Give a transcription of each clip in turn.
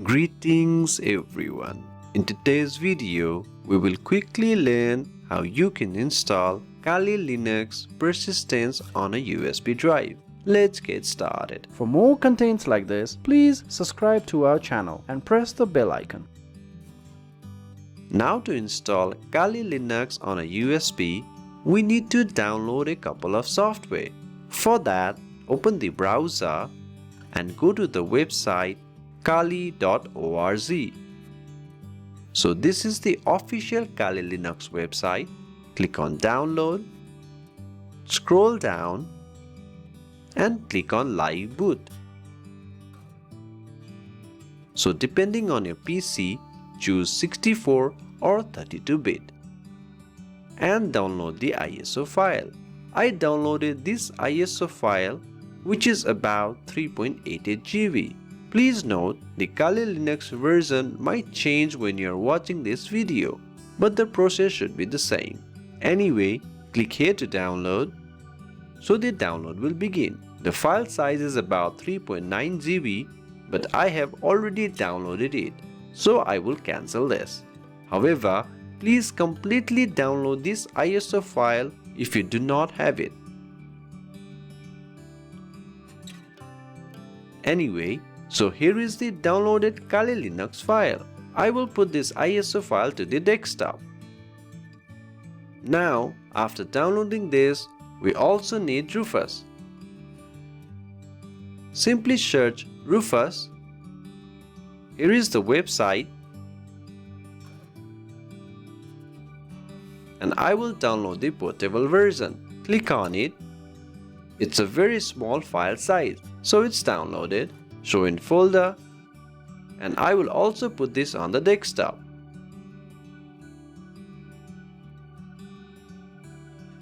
Greetings everyone. In today's video, we will quickly learn how you can install Kali Linux persistence on a USB drive. Let's get started. For more contents like this, please subscribe to our channel and press the bell icon. Now to install Kali Linux on a USB, we need to download a couple of software. For that, open the browser and go to the website kali.org. So this is the official Kali Linux website. Click on download, scroll down and click on live boot. So depending on your PC, choose 64 or 32-bit and download the ISO file. I downloaded this ISO file, which is about 3.88 GB. Please note the Kali Linux version might change when you are watching this video, but the process should be the same. Anyway, click here to download. So the download will begin. The file size is about 3.9 GB, but I have already downloaded it, so I will cancel this. However, please completely download this ISO file if you do not have it. Anyway, so here is the downloaded Kali Linux file. I will put this ISO file to the desktop. Now, after downloading this, we also need Rufus. Simply search Rufus. Here is the website. And I will download the portable version. Click on it. It's a very small file size, so it's downloaded. Show in folder, and I will also put this on the desktop.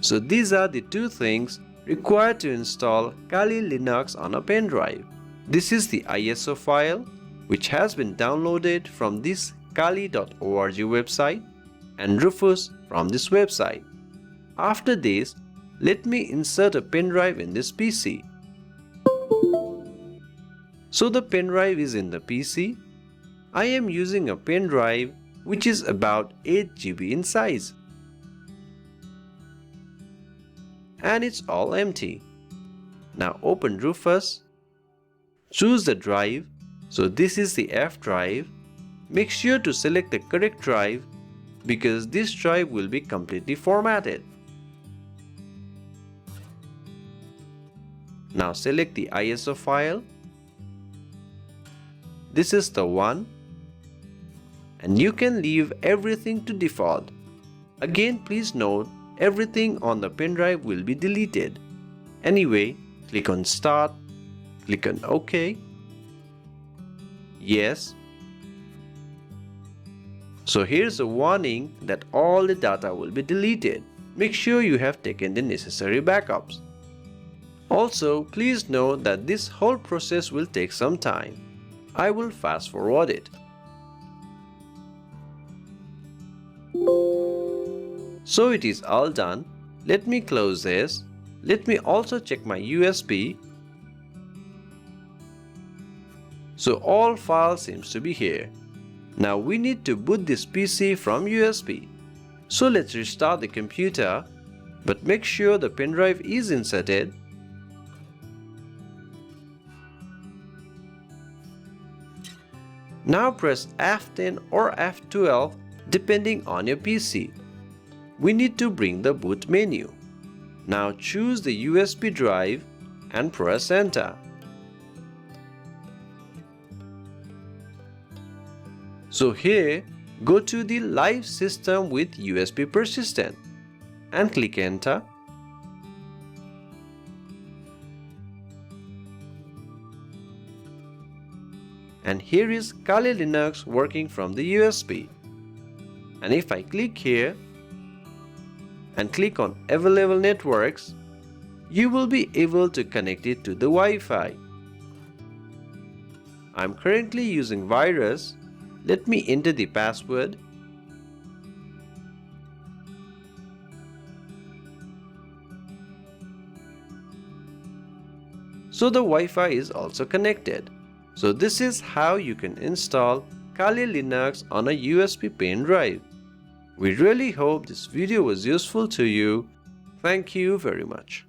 So these are the two things required to install Kali Linux on a pen drive. This is the ISO file, which has been downloaded from this kali.org website, and Rufus from this website. After this, let me insert a pen drive in this PC. So the pen drive is in the PC. I am using a pen drive which is about 8 GB in size. And it's all empty. Now open Rufus. Choose the drive. So this is the F drive. Make sure to select the correct drive because this drive will be completely formatted. Now select the ISO file. This is the one, and you can leave everything to default. Again, please note everything on the pen drive will be deleted. Anyway, click on Start, click on OK, Yes. So here's a warning that all the data will be deleted. Make sure you have taken the necessary backups. Also, please note that this whole process will take some time. I will fast forward it. So it is all done. Let me close this. Let me also check my USB. So all files seems to be here. Now we need to boot this PC from USB. So let's restart the computer, but make sure the pen drive is inserted. Now press F10 or F12 depending on your PC. We need to bring the boot menu. Now choose the USB drive and press enter. So here, go to the live system with USB persistent and click enter. And here is Kali Linux working from the USB. And if I click here and click on available networks, you will be able to connect it to the Wi-Fi. I'm currently using virus. Let me enter the password. So the Wi-Fi is also connected. So this is how you can install Kali Linux on a USB pen drive. We really hope this video was useful to you. Thank you very much.